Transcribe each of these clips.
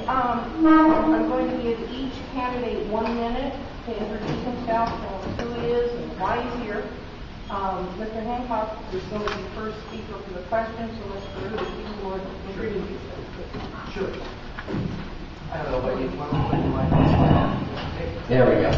I'm going to give each candidate 1 minute to introduce himself, tell us who he is and why he's here. Mr. Hancock is going to be first speaker for the question, so Mr. Root, if you would introduce yourself. Sure. I don't know what you want. There we go.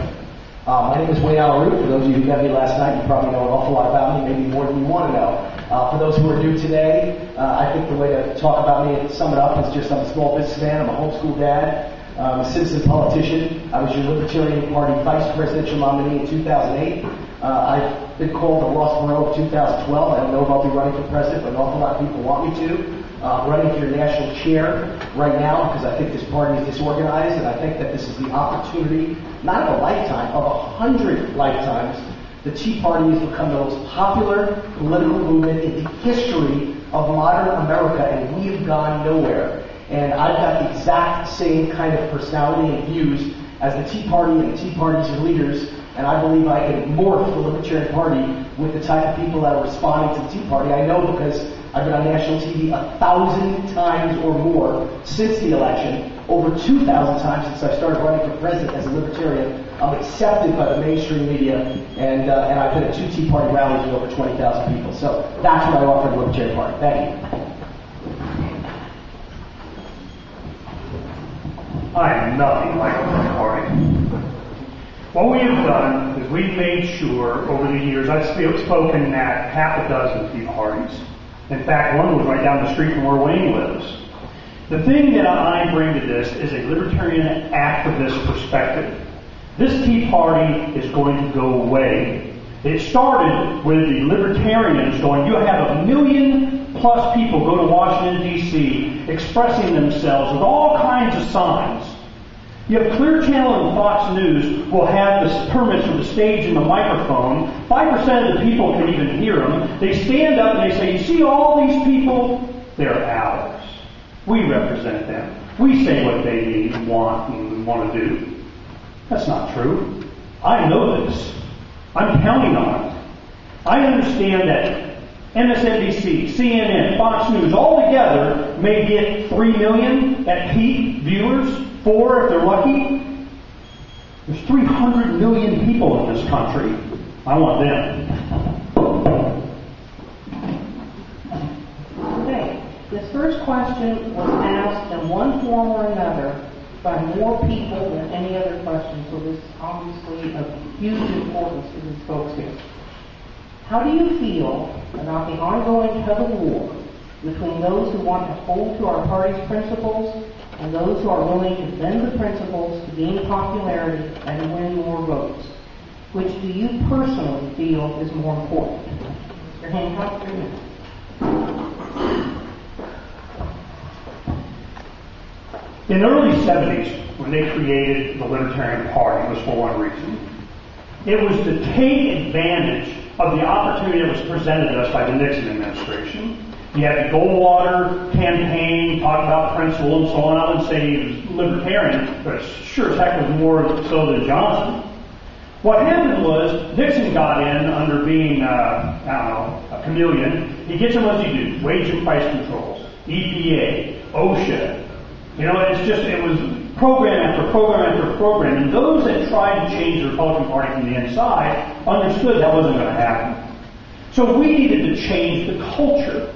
My name is Wayne Root. For those of you who met me last night, you probably know an awful lot about me, maybe more than you want to know. For those who are new today, I think the way to talk about me and sum it up is just I'm a small businessman, I'm a homeschool dad, I'm a citizen politician. I was your Libertarian Party vice presidential nominee in 2008. I've been called the Lost Borough of 2012. I don't know if I'll be running for president, but an awful lot of people want me to. I'm running for your national chair right now because I think this party is disorganized, and I think that this is the opportunity, not of a lifetime, of 100 lifetimes. The Tea Party has become the most popular political movement in the history of modern America, and we have gone nowhere. And I've got the exact same kind of personality and views as the Tea Party and the Tea Party's leaders, and I believe I can morph the Libertarian Party with the type of people that are responding to the Tea Party. I know because I've been on national TV 1,000 times or more since the election, over 2,000 times since I started running for president as a Libertarian. I'm accepted by the mainstream media, and I've been at 2 Tea Party rallies with over 20,000 people. So that's what I offer the Libertarian Party. Thank you. I am nothing like the party. What we have done is we've made sure over the years, I've spoken at half a dozen Tea Parties. In fact, one was right down the street from where Wayne lives. The thing that I bring to this is a libertarian activist perspective. This Tea Party is going to go away. It started with the libertarians going, you have 1 million plus people go to Washington, D.C., expressing themselves with all kinds of signs. You have Clear Channel and Fox News will have the permits for the stage and the microphone. 5% of the people can even hear them. They stand up and they say, you see all these people? They're ours. We represent them. We say what they need and want to do. That's not true. I know this. I'm counting on it. I understand that MSNBC, CNN, Fox News, all together may get 3 million at peak viewers, 4 if they're lucky. There's 300 million people in this country. I want them. Okay. This first question was asked in one form or another by more people than any other question, so this is obviously of huge importance to these folks here. How do you feel about the ongoing tug of war between those who want to hold to our party's principles and those who are willing to bend the principles to gain popularity and win more votes? Which do you personally feel is more important? Mr. Hancock, 3 minutes. In the early 70s, when they created the Libertarian Party, it was for one reason. It was to take advantage of the opportunity that was presented to us by the Nixon administration. You had the Goldwater campaign, talk about principle and so on. I wouldn't say he was libertarian, but sure as heck was more so than Johnson. What happened was Nixon got in under being, a chameleon. He gets them what you do, wage and price controls, EPA, OSHA. You know, it was program after program after program. And those that tried to change the Republican Party from the inside understood that wasn't going to happen. So we needed to change the culture.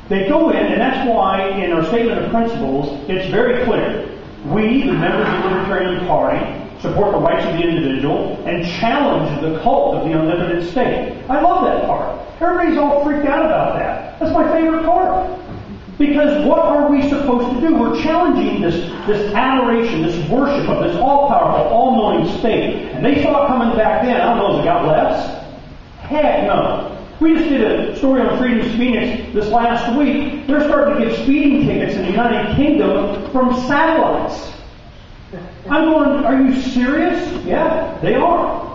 They go in, and that's why in our statement of principles, it's very clear. We, the members of the Libertarian Party, support the rights of the individual and challenge the cult of the unlimited state. I love that part. Everybody's all freaked out about that. That's my favorite part. Because what are we supposed to do? We're challenging this adoration, this worship of this all-powerful, all-knowing state. And they saw it coming back then. I don't know if it got less. Heck no. We just did a story on Freedom of Phoenix this last week. They're starting to give speeding tickets in the United Kingdom from satellites. I'm going, are you serious? Yeah, they are.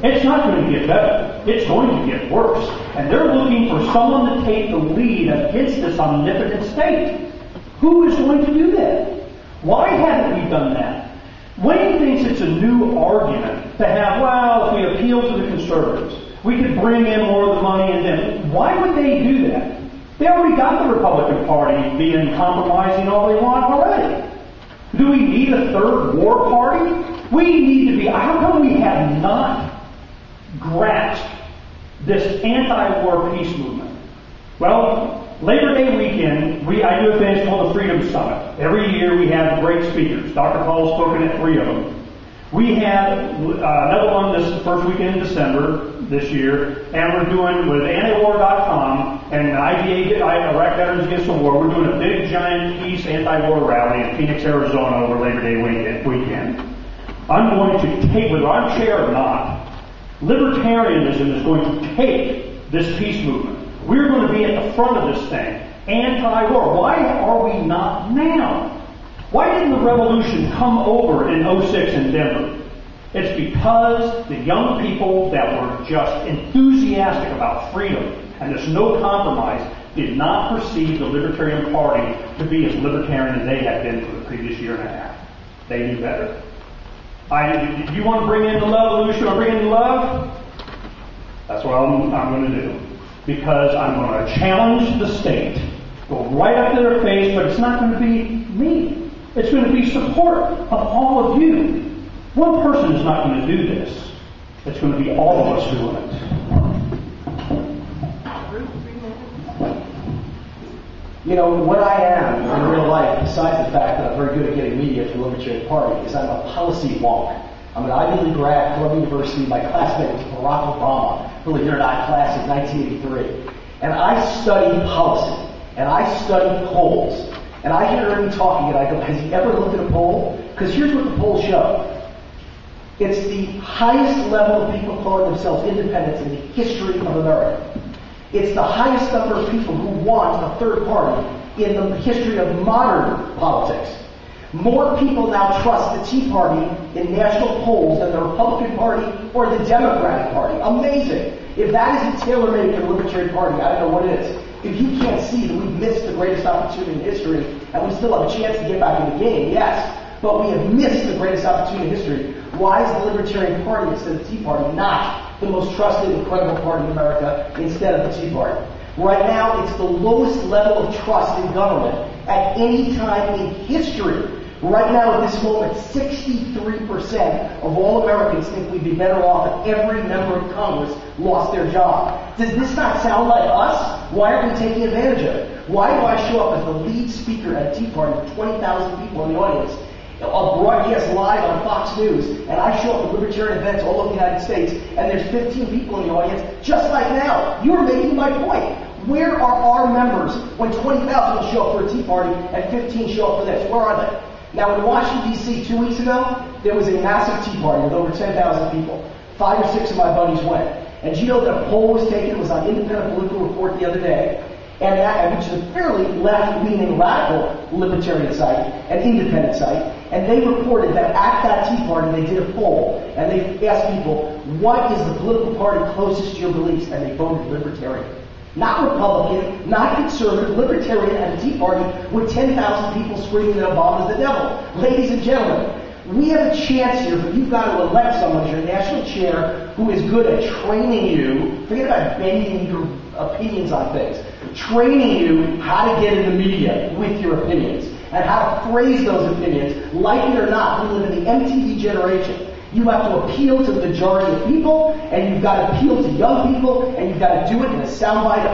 It's not going to get better. It's going to get worse. And they're looking for someone to take the lead against this omnipotent state. Who is going to do that? Why haven't we done that? Wayne thinks it's a new argument to have, well, if we appeal to the conservatives, we could bring in more of the money and then. Why would they do that? They already got the Republican Party being compromising all they want already. we need a third war party? We need to be, how come we have not grasped this anti-war peace movement? Well, Labor Day weekend, I do a thing called the Freedom Summit. Every year we have great speakers. Dr. Paul's spoken at 3 of them. We have another one this first weekend in December this year, and we're doing with antiwar.com and IVA, Iraq Veterans Against the War, we're doing a big giant peace anti-war rally in Phoenix, Arizona over Labor Day weekend. I'm going to take, whether I'm chair or not, libertarianism is going to take this peace movement. We're going to be at the front of this thing. Anti-war. Why are we not now? Why didn't the revolution come over in '06 in Denver? It's because the young people that were just enthusiastic about freedom and there's no compromise did not perceive the Libertarian Party to be as libertarian as they had been for the previous year and a half. They knew better. Do you want to bring in the revolution or bring in love? That's what I'm going to do. Because I'm going to challenge the state, go right up to their face, but it's not going to be me. It's going to be support of all of you. One person is not going to do this. It's going to be all of us doing it. You know, what I am in real life, besides the fact that I'm very good at getting media for the Libertarian Party, is I'm a policy wonk. I'm an Ivy League grad, Columbia University. My classmate was Barack Obama, believe it or not, class in 1983. And I study policy, and I study polls. And I hear him talking, and I go, has he ever looked at a poll? Because here's what the polls show. It's the highest level of people calling themselves independents in the history of America. It's the highest number of people who want a third party in the history of modern politics. More people now trust the Tea Party in national polls than the Republican Party or the Democratic Party. Amazing. If that isn't tailor-made for the Libertarian Party, I don't know what is. If you can't see that we've missed the greatest opportunity in history, and we still have a chance to get back in the game, yes, but we have missed the greatest opportunity in history. Why is the Libertarian Party instead of the Tea Party not the most trusted and credible party in America instead of the Tea Party? Right now, it's the lowest level of trust in government at any time in history. Right now, at this moment, 63% of all Americans think we'd be better off if every member of Congress lost their job. Does this not sound like us? Why aren't we taking advantage of it? Why do I show up as the lead speaker at a Tea Party with 20,000 people in the audience? I'll broadcast live on Fox News, and I show up at libertarian events all over the United States, and there's 15 people in the audience, just like now. You're making my point. Where are our members when 20,000 will show up for a Tea Party and 15 show up for this? Where are they? Now, in Washington, D.C. 2 weeks ago, there was a massive Tea Party with over 10,000 people. 5 or 6 of my buddies went. And you know that a poll was taken, it was on Independent Political Report the other day, and that, which is a fairly left-leaning, radical libertarian site, an independent site, and they reported that at that Tea Party they did a poll, and they asked people, what is the political party closest to your beliefs? And they voted Libertarian. Not Republican, not conservative, Libertarian at a Tea Party with 10,000 people screaming that Obama's the devil. Ladies and gentlemen, we have a chance here, but you've got to elect someone as your national chair who is good at training you, forget about bending your opinions on things, training you how to get in the media with your opinions, and how to phrase those opinions, like it or not. We live in the MTV generation. You have to appeal to the majority of people, and you've got to appeal to young people, and you've got to do it in a soundbite